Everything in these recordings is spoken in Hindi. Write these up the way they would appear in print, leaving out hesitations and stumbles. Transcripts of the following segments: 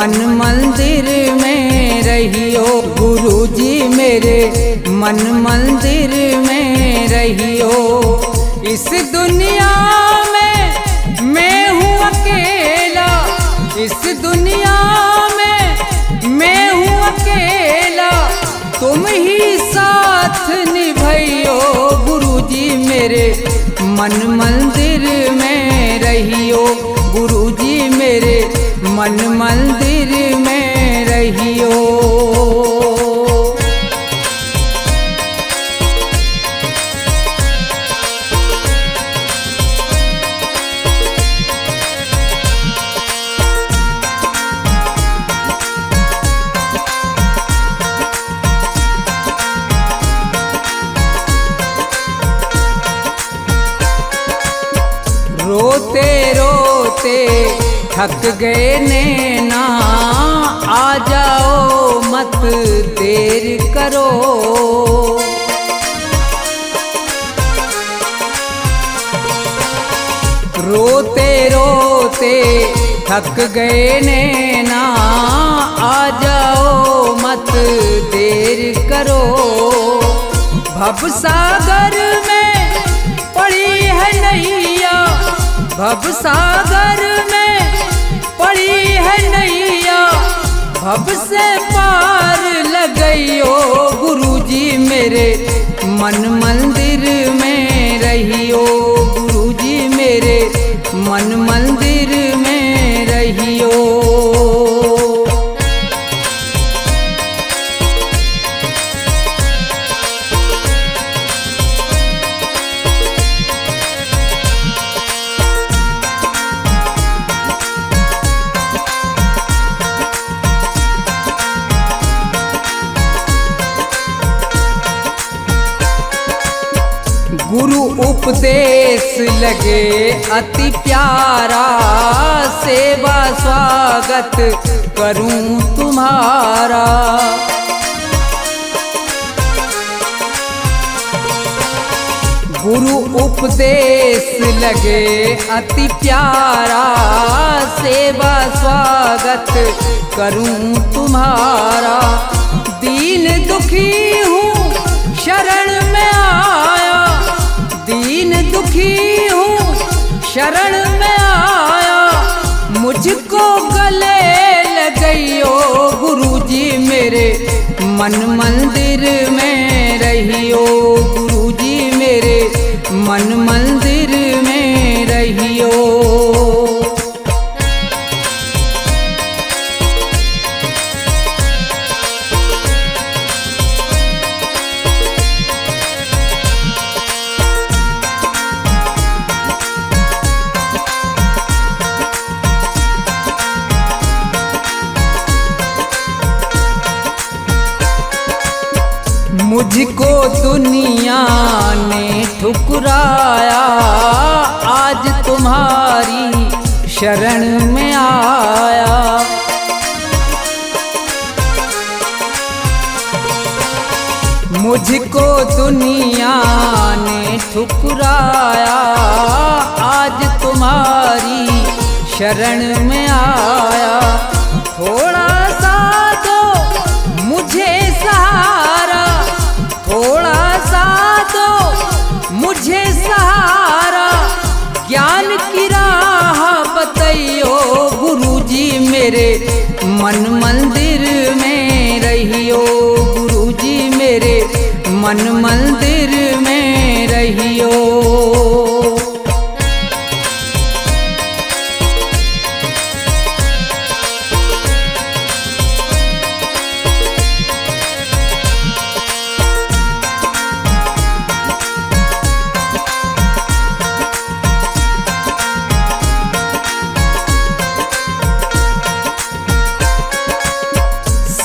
मन मंदिर में रहियो। गुरुजी मेरे मन मंदिर में रहियो। इस दुनिया में मैं हूँ अकेला, इस दुनिया में मैं हूँ अकेला, तुम ही साथ निभाइयो। गुरुजी मेरे मन मंदिर में रहियो। गुरुजी मेरे मन मंदिर में रहियो। रोते रोते थक गए नैना, आ जाओ मत देर करो। रोते रोते थक गए नैना, आ जाओ मत देर करो। भवसागर में पड़ी है नैया, भवसागर में पड़ी है नैया, भव से पार लगइयो। गुरुजी मेरे मन मंदिर में रहियो। गुरुजी मेरे मन मंदिर में रहियो। गुरु उपदेश लगे अति प्यारा, सेवा स्वागत करूं तुम्हारा। गुरु उपदेश लगे अति प्यारा, सेवा स्वागत करूं तुम्हारा। दीन दुखी हूँ शरण में आया, दीन दुखी हूँ शरण में आया, मुझको गले लगइयो। गुरुजी मेरे मन मंदिर में रहियो। गुरुजी मेरे मन मंदिर में रहियो। मुझको दुनिया ने ठुकराया, आज तुम्हारी शरण में आया। मुझको दुनिया ने ठुकराया, आज तुम्हारी शरण में आया। थोड़ा सा दो मुझे सहारा, थोड़ा सा दो मुझे सहारा, ज्ञान की राह बताइयो। गुरुजी मेरे मन मंदिर में रहियो। गुरुजी मेरे मन मंदिर में रहियो।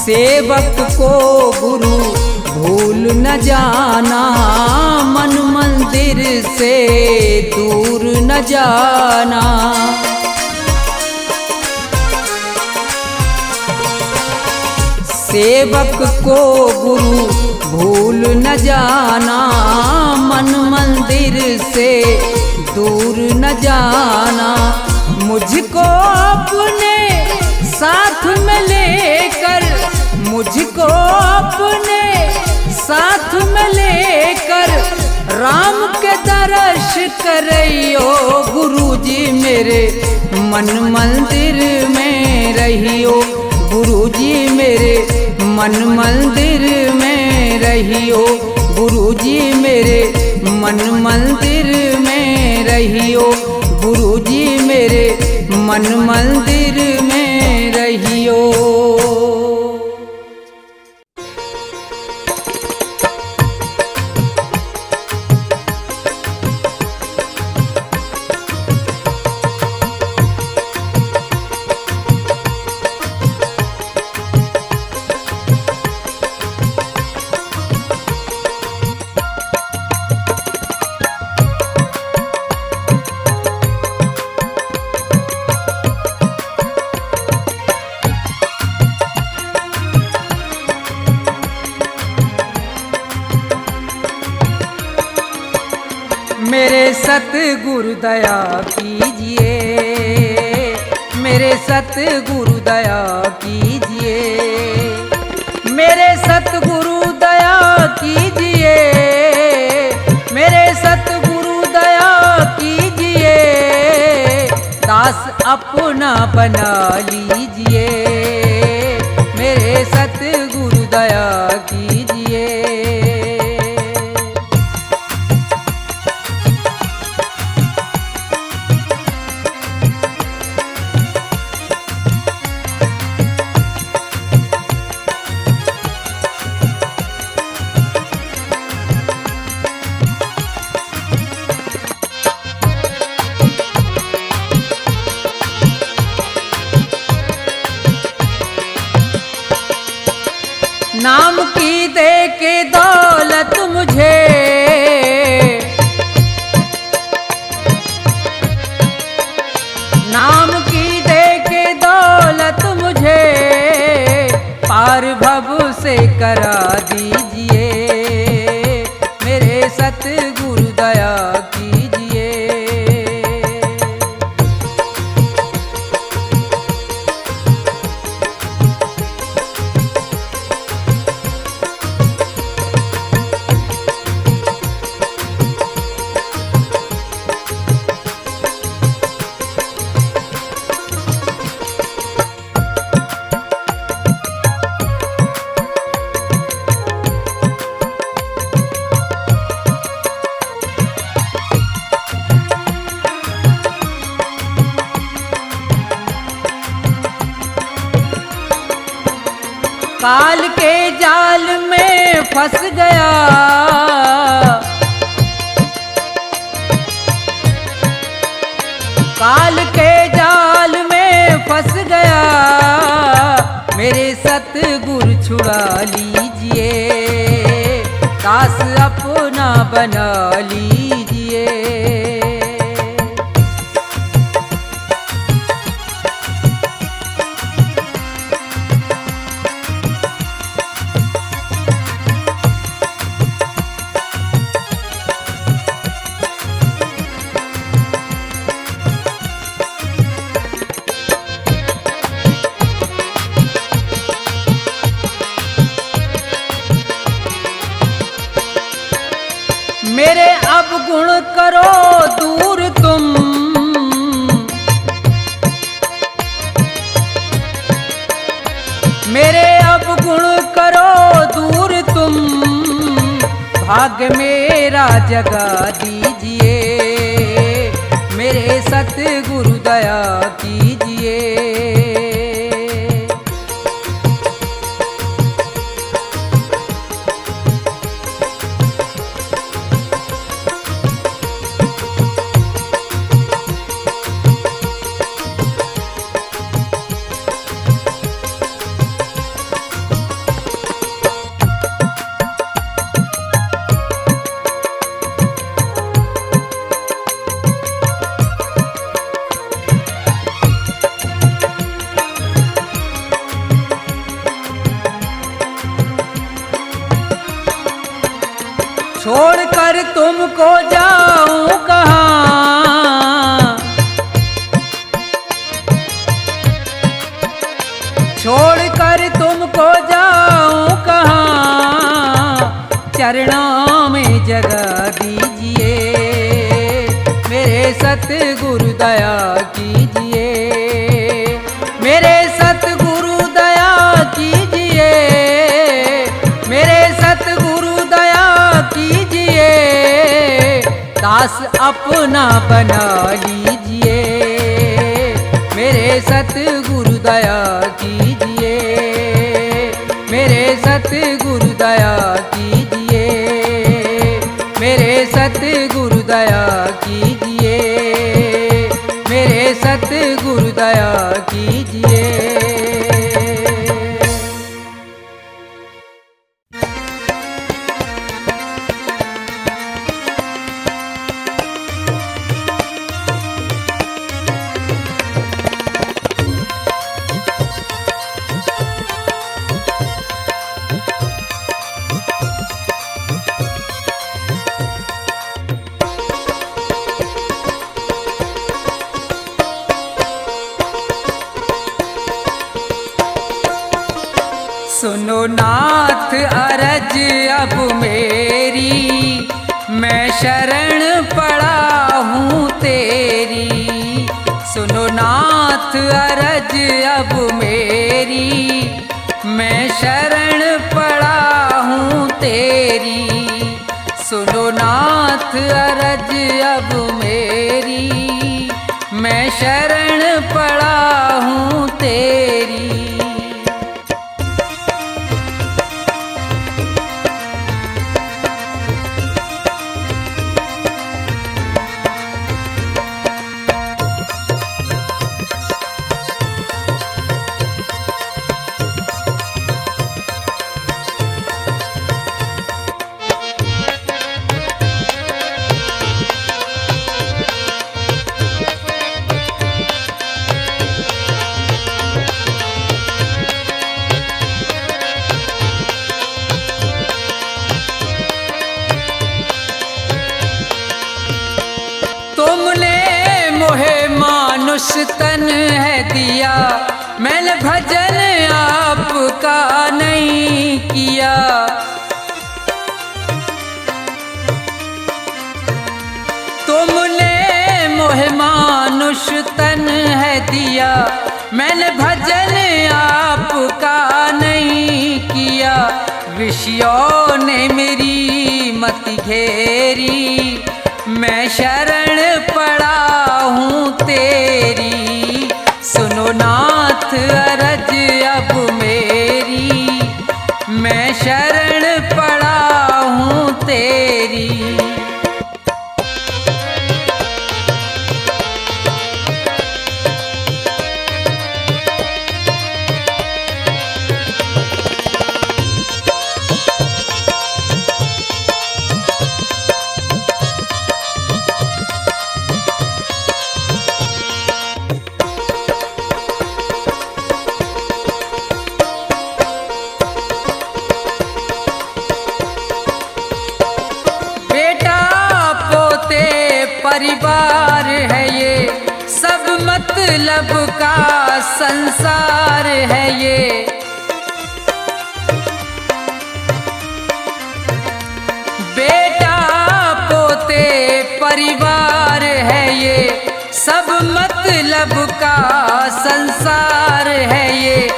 सेवक को गुरु भूल न जाना, मन मंदिर से दूर न जाना। सेवक को गुरु भूल न जाना, मन मंदिर से दूर न जाना। मुझको अपने साथ में लेकर मुझको अपने साथ में लेकर राम के दर्श करियो गुरुजी मेरे मन मंदिर में रहियो गुरुजी मेरे मन मंदिर में रहियो गुरुजी मेरे मन मंदिर में रहियो गुरुजी मेरे मन मंदिर में रहियो। मेरे सतगुरु दया कीजिए, मेरे सतगुरु दया कीजिए, मेरे सतगुरु दया कीजिए, मेरे सतगुरु दया कीजिए, दास अपना बना लीजिए, मेरे सतगुरु दया कीजिए। नाम की दे के दौलत मुझे, नाम की दे के दौलत मुझे पार भव से करा दीजिए, मेरे सतगुरु दया कीजिए। काल के जाल में फंस गया, काल के जाल में फंस गया, मेरे सतगुरु छुड़ा लीजिए, दास अपना बना लीजिए। मेरे अवगुण करो दूर तुम, मेरे अवगुण करो दूर तुम, भाग्य मेरा जगा दीजिए, मेरे सतगुरु दया कीजिए। छोड़कर तुमको जाऊं कहाँ, छोड़ खो जाऊं कहाँ, चरणों में जगह दीजिए, मेरे सतगुरु दया कीजिए, मेरे सतगुरु दया कीजिए, मेरे सतगुरु दया कीजिए, दास अपना बना लीजिए, मेरे सतगुरु दया कीजिए, मेरे सतगुरु दया कीजिए, मेरे सतगुरु दया कीजिए, मेरे सतगुरु दया कीजिए। सुनो नाथ अरज अब मेरी, मैं शरण पड़ा हूँ तेरी। सुनो नाथ अरज अब मेरी, मैं शरण पड़ा हूँ तेरी। सुनो नाथ अरज अब मेरी, मैं शरण पड़ा हूँ तेरी। मानुष तन है दिया, मैंने भजन आपका नहीं किया। तुमने मोहे मानुष तन है दिया, मैंने भजन आपका नहीं किया। विषयों ने मेरी मति घेरी, मैं शरण पड़ा हूँ तेरी। सुनो नाथ अरज अब मेरी, मैं शरण पड़ा हूँ तेरी। परिवार है ये, सब मतलब का संसार है ये। बेटा पोते परिवार है ये, सब मतलब का संसार है ये।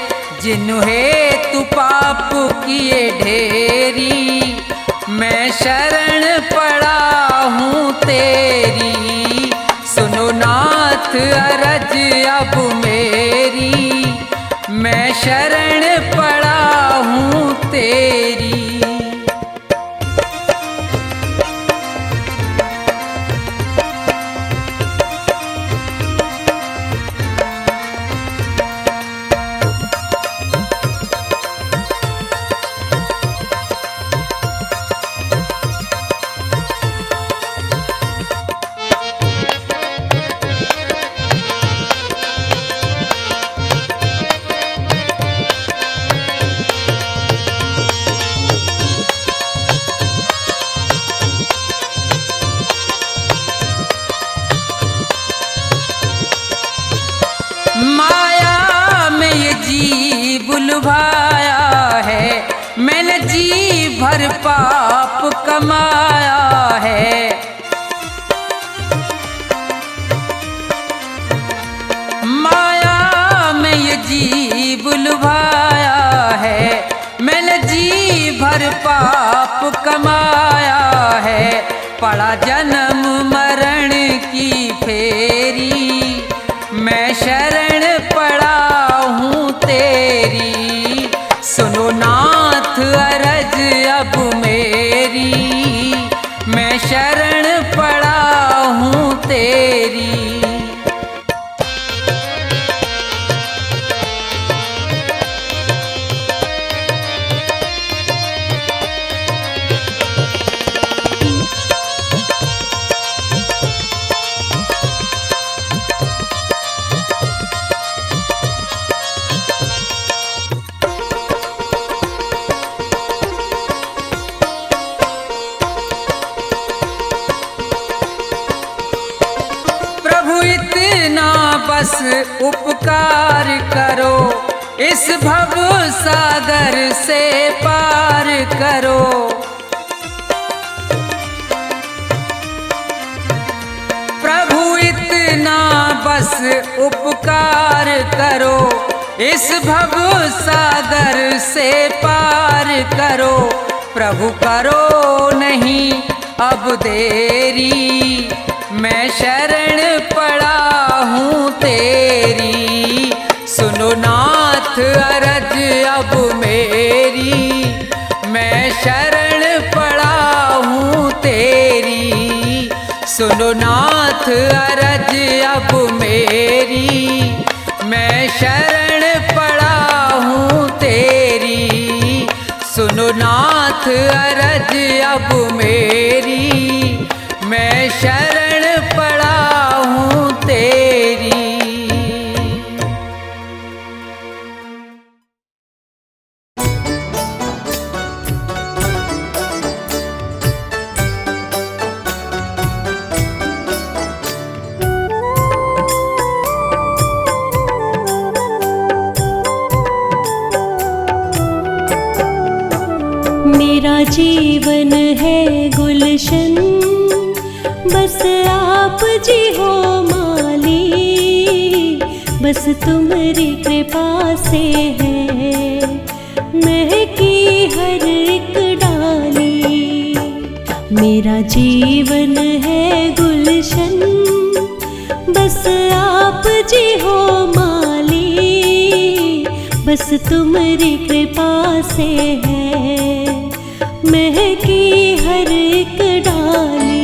जिन्हें तू पाप किए ढेरी, मैं शरण पड़ा हूँ तेरी। सुनो नाथ अरज अब मेरी, मैं शरण पड़ा हूँ तेरी। पाप कमाया है। माया में ये जीव लुभाया है, मैंने जी भर पाप कमाया है। पड़ा जन्म मरण की फेरी, मैं शरण पड़ा हूँ तेरी। सुनो नाथ अरज अब मेरी, मैं शरण पड़ा हूँ तेरी। बस उपकार करो, इस भव सागर से पार करो। प्रभु इतना बस उपकार करो, इस भव सागर से पार करो। प्रभु करो नहीं अब देरी, मैं शरण पड़ा हूँ तेरी। सुनो नाथ अरज अब मेरी, मैं शरण पड़ा हूँ तेरी। सुनो नाथ अरज अब मेरी, मैं शरण पड़ा हूँ तेरी। सुनो नाथ अरज अब मेरी, मैं शरण पड़ा हूँ तेरी। मेरा जीवन है गुलशन, बस आप जी हो माली। बस तुम्हारी कृपा से है महकी हर एक डाली। मेरा जीवन है गुलशन, बस आप जी हो माली। बस तुम्हारी कृपा से है महकी हर एक डाली।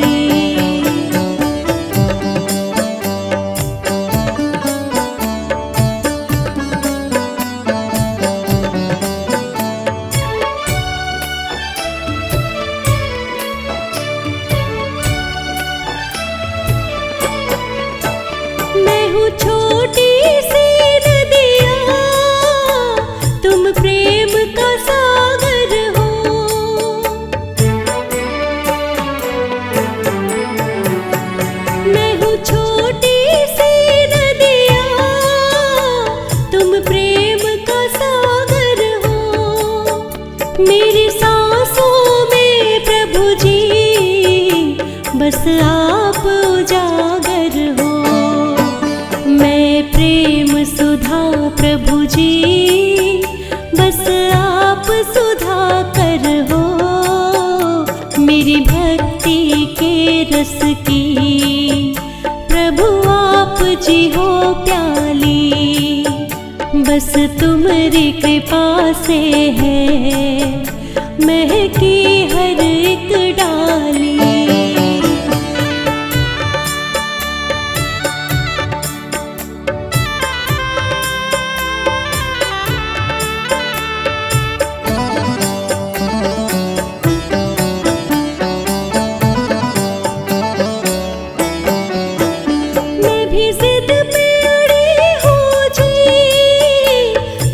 मैं हूँ छोटी सी नदिया, तुम प्रेम का सागर हो। मैं हूँ छोटी सी नदिया, तुम प्रेम का सागर हो। मेरी सांसों में प्रभु जी, बस आप उजागर हो। मैं प्रेम सुधा प्रभु जी, बस आप सुधा कर हो। मेरी भक्ति के रस की प्रभु आप जी हो प्याली। बस तुम्हारी कृपा से है महकी हर एक डाली।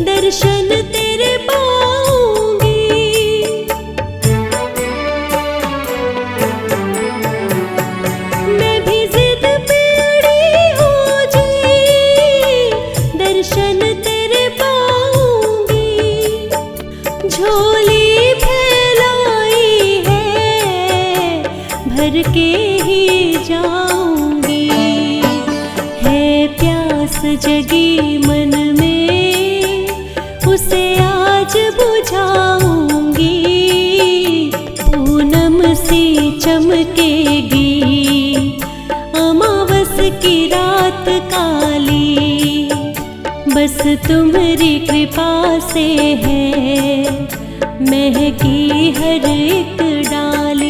दर्शन तेरे पाऊंगी, मैं भी जिद पे अड़ी हूँ जी। दर्शन तेरे पाऊंगी, झोली फैलाई भर के ही जाऊंगी। है प्यास जगी मन में, उसे आज बुझाऊंगी। पूनम सी चमकेगी अमावस की रात काली, बस तुम्हारी कृपा से है महकी हर एक डाली।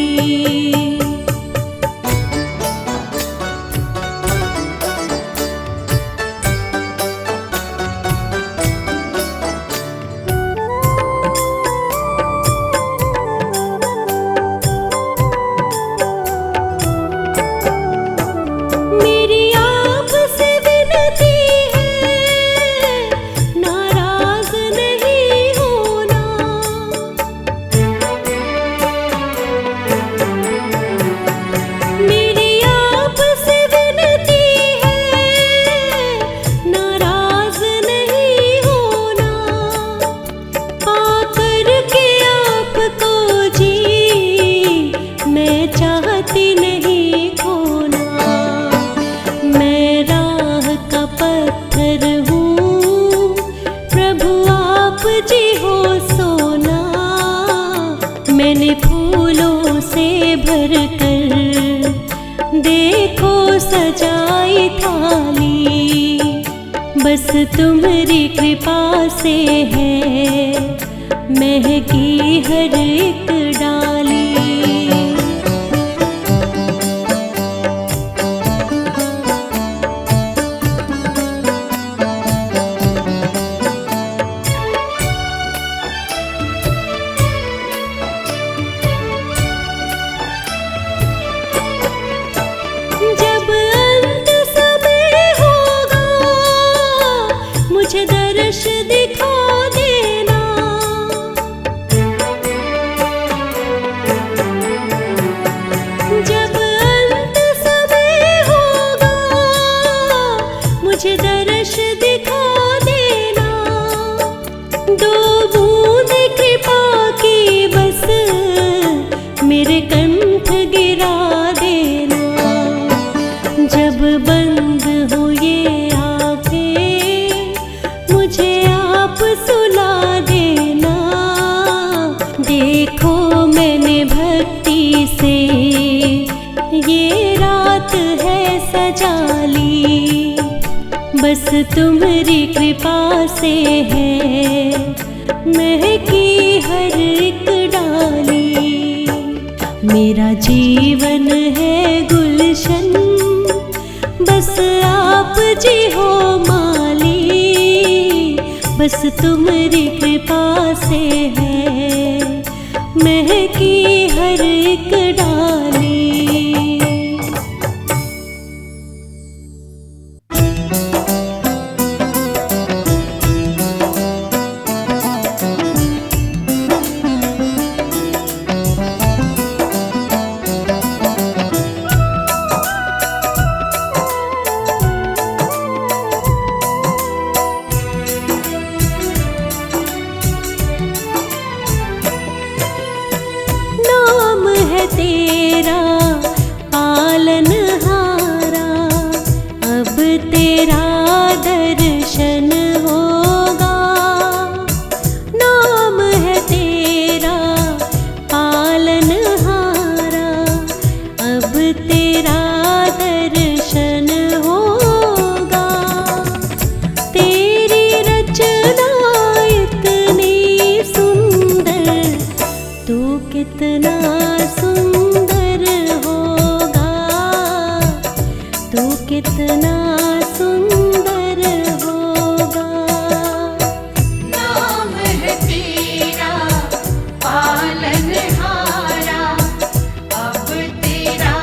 मैंने फूलों से भर कर देखो सजाई थाली, बस तुम्हारी कृपा से है महकी हर एक डाली। जब अंत समय होगा मुझे दर्श दिखा देना। जब अंत समय होगा मुझे दर्श दिखा देना। दो बूंद कृपा की बस मेरे कंठ गिरा देना। जब बंद हो ये आँखें मुझे आप सुला देना। देखो मैंने भक्ति से ये रात है सजा ली, बस तुम्हारी कृपा से है महकी हर एक डाली। मेरा जीवन है गुलशन, बस आप जी हो माली, बस तुम्हारी कृपा से है महकी हर एक डाली। तेरा पालनहारा, अब तेरा दर्शन होगा। नाम है तेरा पालनहारा, अब तेरा दर्शन होगा। तेरी रचना इतनी सुंदर, तू कितना सुंदर होगा, तू कितना सुंदर होगा। नाम है तेरा पालनहारा, अब तेरा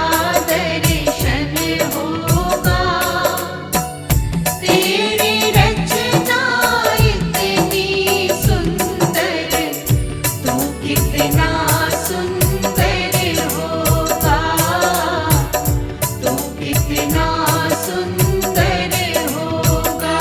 दर्शन होगा। तेरी रचना इतनी सुंदर, तू कितना सुंदर होगा, तू कितना सुंदर होगा।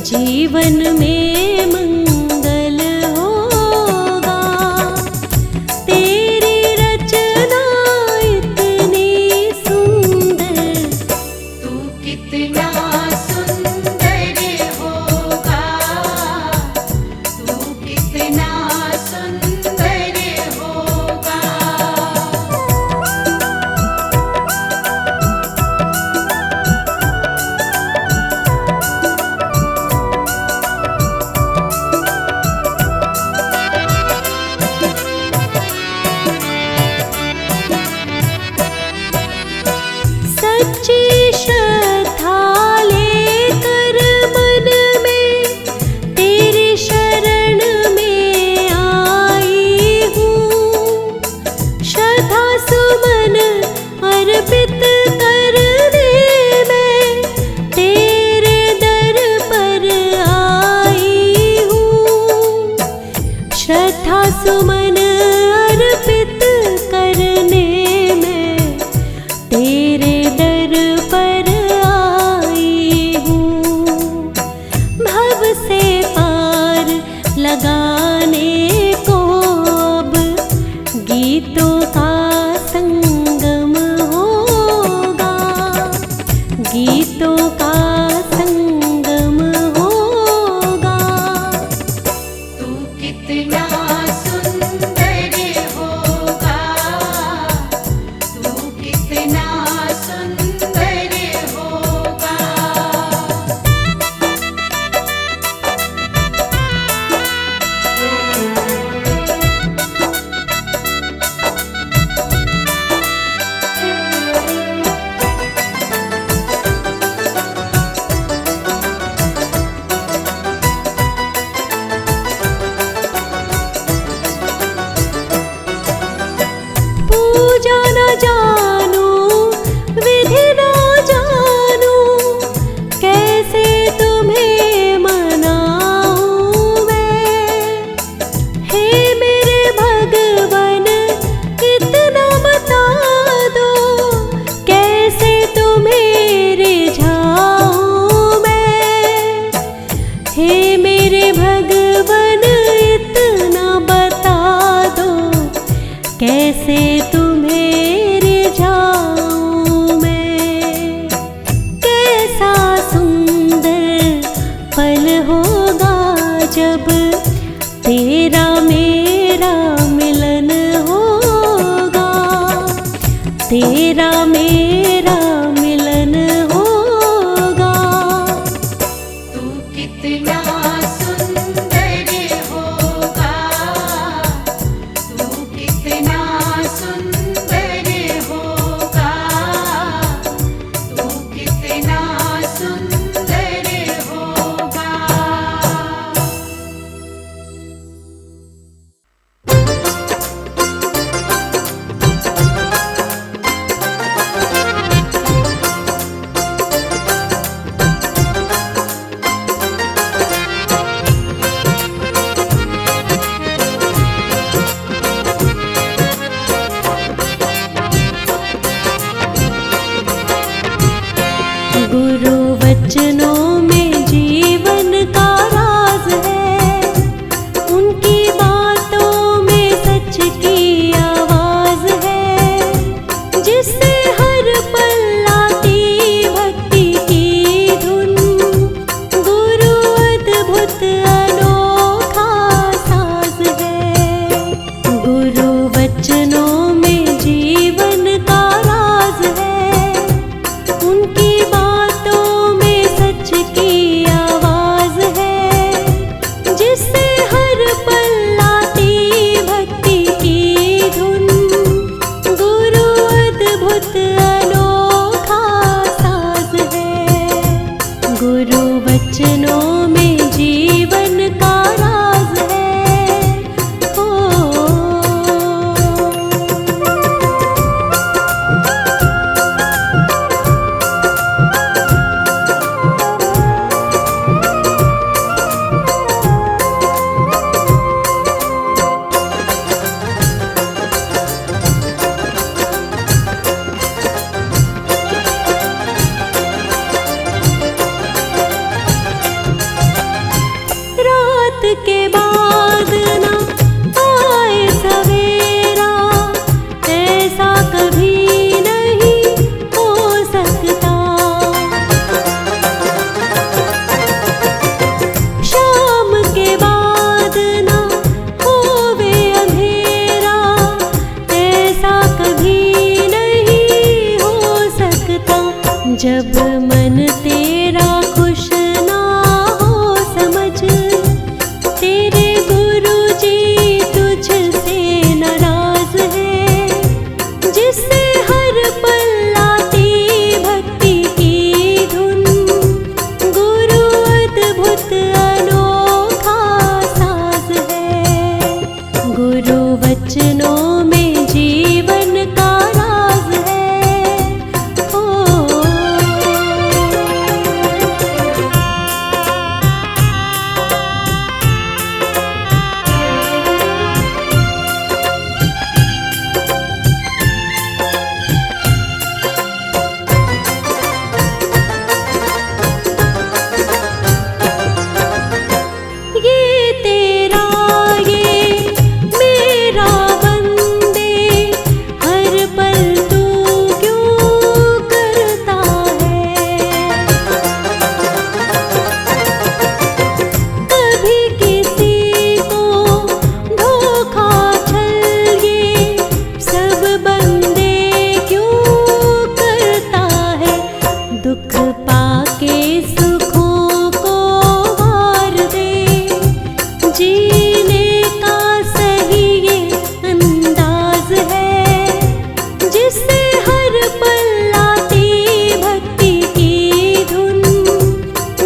जीवन में मंगल होगा। तेरी रचना इतनी सुंदर, तू कितना सुंदर होगा, तू कितना सुंदर होगा। सच्ची श्रद्धा लेकर मन में तेरी शरण में आई हूँ। श्रद्धा सुमन अर्पित करने में तेरे दर पर आई हूँ। श्रद्धा सुमन अर्पित करने में तेरे दर पर आई हूँ। भव से पार लगाने को अब गीतों का संगम होगा, गीतों का संगम होगा। तू कितना सुंदर होगा, तू कितना सुंदर होगा। पूजा न जानू, विधि न जानू, कैसे तुम्हें मनाऊं मैं। हे मेरे भगवन इतना बता दो, कैसे तुम्हें रिझाऊं मैं। हे मेरे भगवन इतना बता दो, कैसे तुम्हें रिझाऊं मैं। कैसा सुंदर पल होगा जब तेरा मेरा मिलन होगा, तेरा मेरा मिलन होगा। तू कितना सुंदर होगा, तू कितना सुंदर होगा, तू कितना सुंदर होगा। गुरु वचनों में जीवन का राज है, उनकी बातों में सच की आवाज है, जिससे हर पल आती भक्ति की धुन। गुरु अद्भुत अनोखा साज है। गुरु वचनों में जीवन का राज है, उनकी बातों में सच की आवाज है, जिससे हर पल आती भक्ति की धुन। गुरु अद्भुत अनोखा साज है। गुरु वचनों में जीवन का के बाद ना आए सवेरा, ऐसा कभी नहीं हो सकता। शाम के बाद ना होवे अंधेरा, ऐसा कभी नहीं हो सकता। जब मन तेरा खुश ना हो समझ, तेरे गुरुजी तुझसे नाराज है, जिससे हर पल आती भक्ति की धुन। गुरु अद्भुत अनोखा साज है, गुरु वचनों में जीवन का राज है। ओ ये तेरा ये मेरा बंदे, हर पल तू क्यों करता है। कभी किसी को धोखा छल, ये सब बंदे क्यों करता है। दुख पाके सुखों को वार दे, जीने का सही ये अंदाज है, जिससे हर पल आती भक्ति की धुन।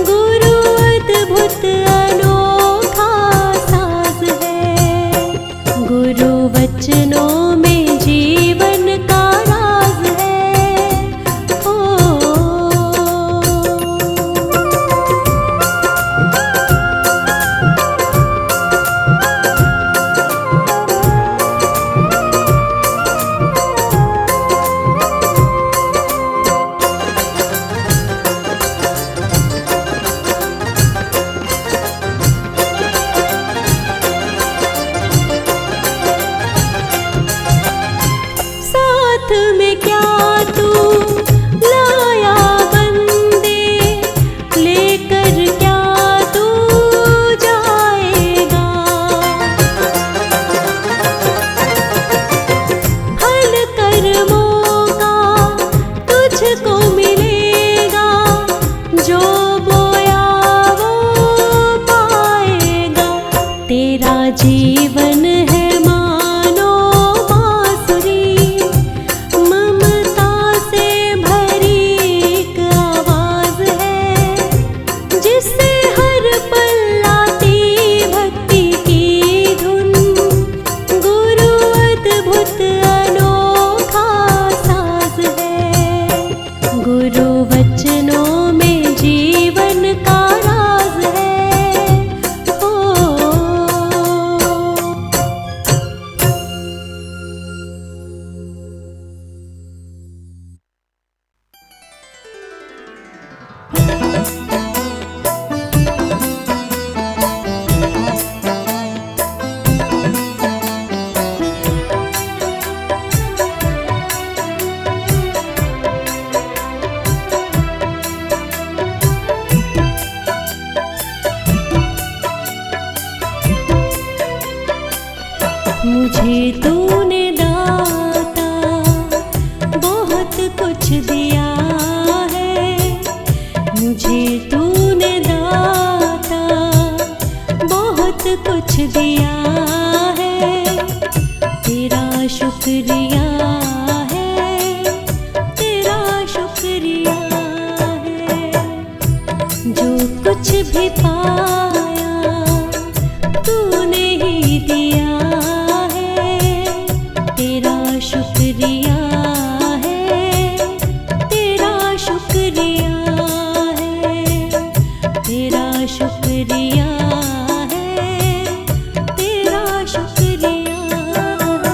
गुरु अद्भुत अनोखा साज है, गुरु वचनों में जीवन का राज है। ओ साथ में क्या तू लाया बंदे, लेकर क्या तू जाएगा। फल कर्मों का तुझको मिलेगा, जो बोया वो पाएगा। तेरा जीवन है मानो बांसुरी, ममता से भरी एक आवाज है, जिससे हर पल आती भक्ति की धुन। गुरु अद्भुत अनोखा साज है, गुरु वचनों में जीवन का राज है। ओ मुझे तूने दाता बहुत कुछ दिया है, मुझे तूने दाता बहुत कुछ दिया है। तेरा शुक्रिया है, तेरा शुक्रिया है। जो कुछ भी पाया तूने ही दिया है, तेरा शुक्रिया है, तेरा शुक्रिया है, तेरा शुक्रिया है, तेरा शुक्रिया है।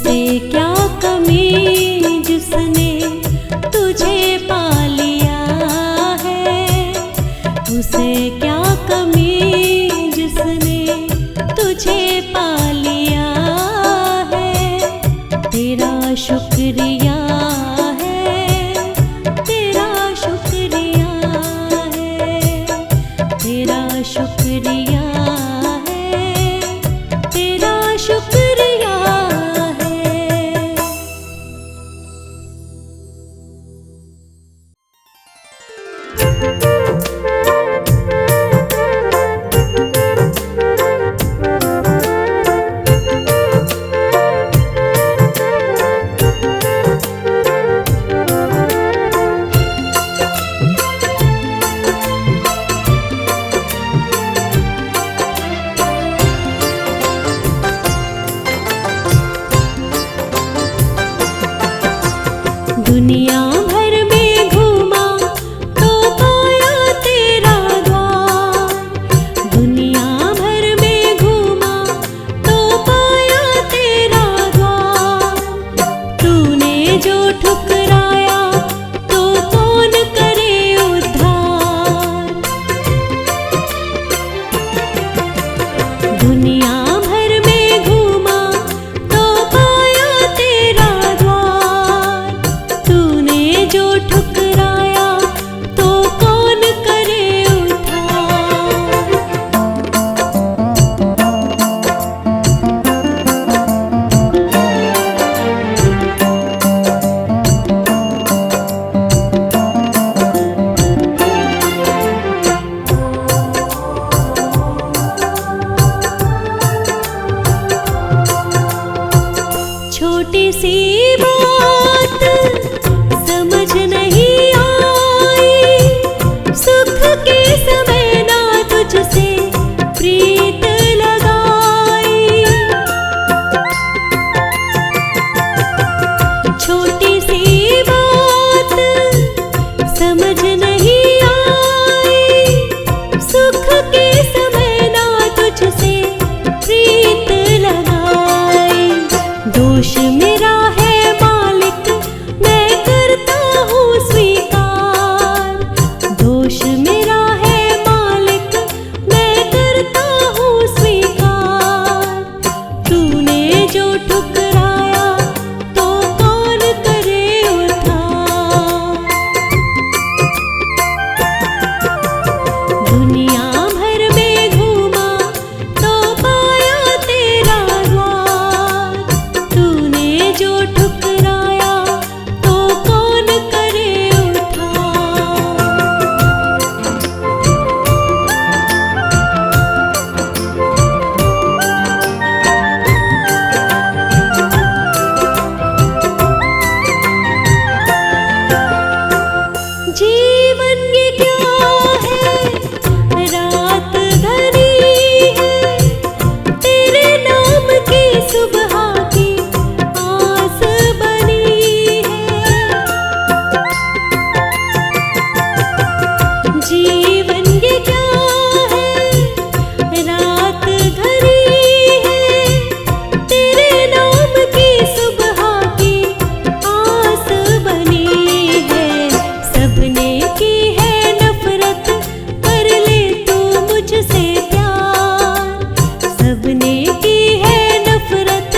उसे क्या कमी जिसने तुझे पा लिया है, उसे क्या कमी जिसने तुझे पा लिया है। तेरा शुक्रिया है, तेरा शुक्रिया है, तेरा शुक्रिया है, तेरा शुक्रिया है। दुनिया भर में घूमा तो पाया तेरा द्वार, दुनिया भर में घूमा तो पाया तेरा द्वार। तूने जो ठुकराया तो कौन करे उद्धार। दुनिया भर में घूमा तो पाया तेरा द्वार, तूने जो ठुकराया तो कौन करे उद्धार। छोटी सी बात समझ नहीं आई, सुख के समय ना तुझसे प्रीत लगाई। छोटी सी बात समझ नहीं आई, सुख के समय ना तुझसे प्रीत लगाई। दोष मेरा है मालिक, मैं करता हूँ स्वीकार। दोष मेरा है मालिक, मैं करता हूँ स्वीकार। तूने जो ठुकराया तो कौन करे उद्धार। दुनिया भर में घूमा तो पाया तेरा द्वार, तूने जो ठुकराया तो कौन करे उद्धार। जीवन ये क्या है, रात घनी है, तेरे नाम की सुबह की आस बनी है। जीवन ये क्या है, रात घनी है, तेरे नाम की सुबह की आस बनी है। सबने की है नफरत, कर ले तू मुझसे प्यार। सबने की है नफरत,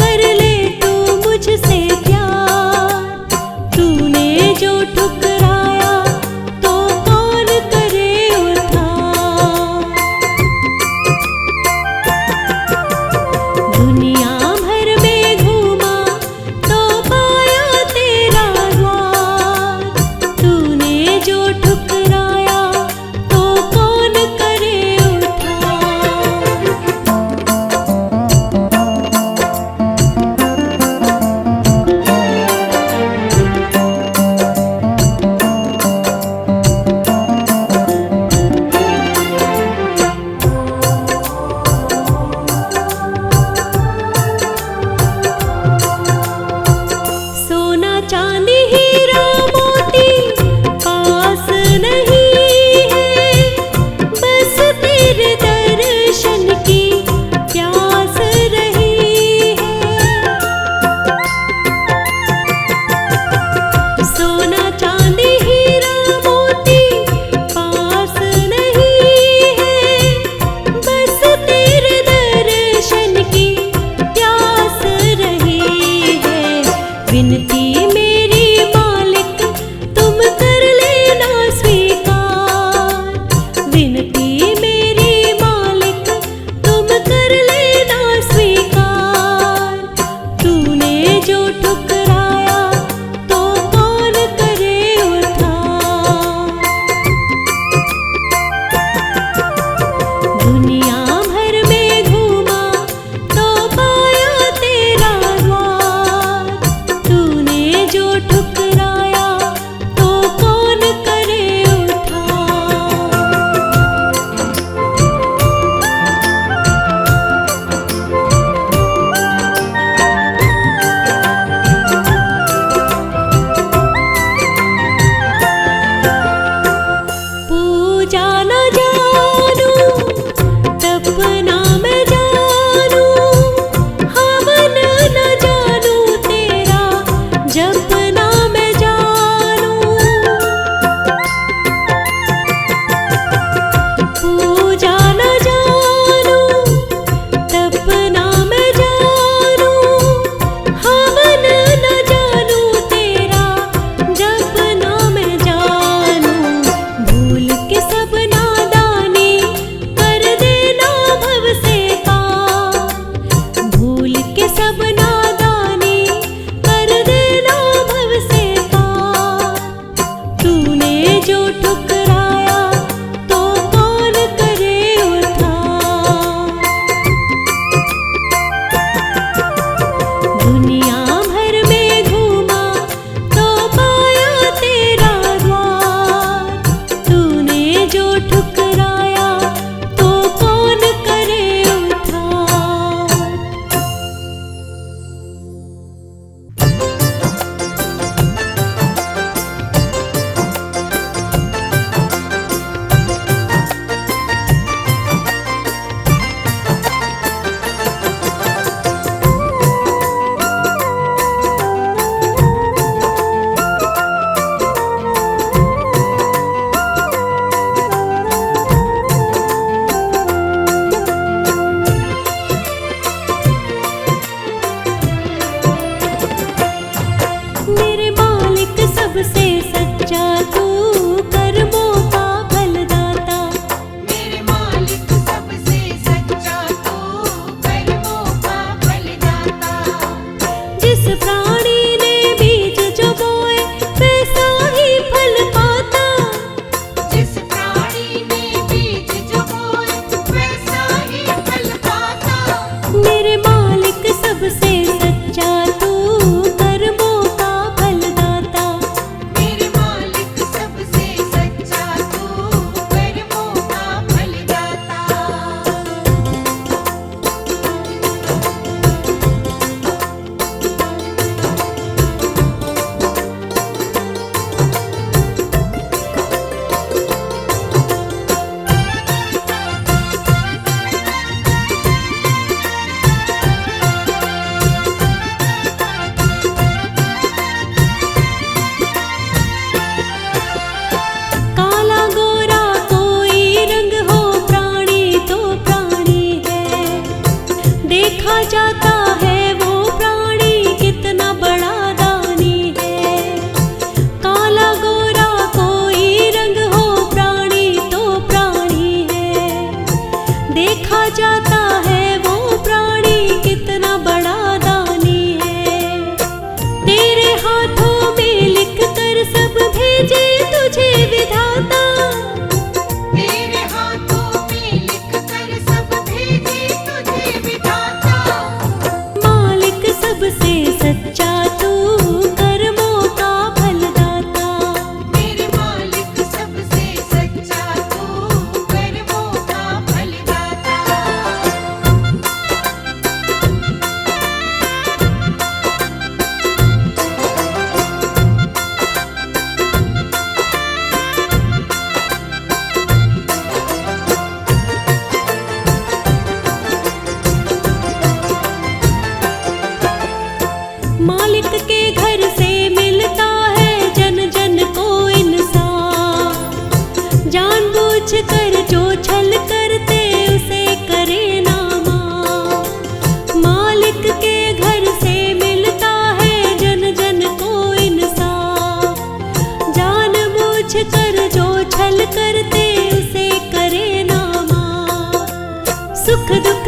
कर ले तू मुझसे प्यार। तूने जो ठुकराया तो कौन करे उद्धार। दुनिया भर में घूमा तो पाया तेरा द्वार, तूने जो ठुकराया तो कौन करे उद्धार। सोना चांदी हीरा मोती पास नहीं है, बस तेरे दर्शन की प्यास रही है। विनती मेरी मालिक तुम कर लेना स्वीकार। विनती मेरी मालिक तुम कर लेना स्वीकार। तूने जो ठुकराया तो कौन करे उद्धार। दुनिया भर में घूमा तो पाया तेरा द्वार। तूने जो ठुकराया तो कौन करे उद्धार। पूजा न जानू तपना मैं जानू, हवन न जानू तेरा जपना मैं जानू। पूजा न जानू तपना मैं जानू, हवन न जानू तेरा जपना मैं जानू। भूल के सब नादानी कर देना भव से पार। भूल के सब नादानी कर देना भव से पार। तूने जो ठुकराया तो कौन करे उद्धार। दुनिया भर में घूमा तो पाया तेरा द्वार। तूने जो ठुकराया तो कौन करे उद्धार। मेरे मालिक सबसे सच्चा तू कर्मों का फलदाता। मेरे मालिक सबसे सच्चा तू कर्मों का फलदाता। जिस प्राणी ने बीज जो बोए वैसा ही फल पाता। जिस प्राणी ने बीज जो बोए वैसा ही फल पाता। मेरे मालिक सबसे सच्चा तू कर्मों का फलदाता। मेरे मालिक सबसे सच्चा तू कर्मों का फलदाता। काला गोरा कोई रंग हो प्राणी तो प्राणी है। देखा जाता है वो प्राणी कितना बड़ा दानी है। काला गोरा कोई रंग हो प्राणी तो प्राणी है। देखा जाता है वो प्राणी कितना बड़ा दानी है। तेरे हाथों में लिख कर सब भेजे तुझे विधाता। तेरे हाथों में लिख कर सब भेजे तुझे विधाता। मालिक सबसे सच्चा तू कर्मों का फलदाता। मेरे मालिक सबसे सच्चा तू कर्मों का फलदाता। मालिक के घर से मिलता है जन जन को इंसाफ। जानबूझ कर जो छल करते उसे करे ना माफ। मालिक के घर से मिलता है जन जन सुख दुख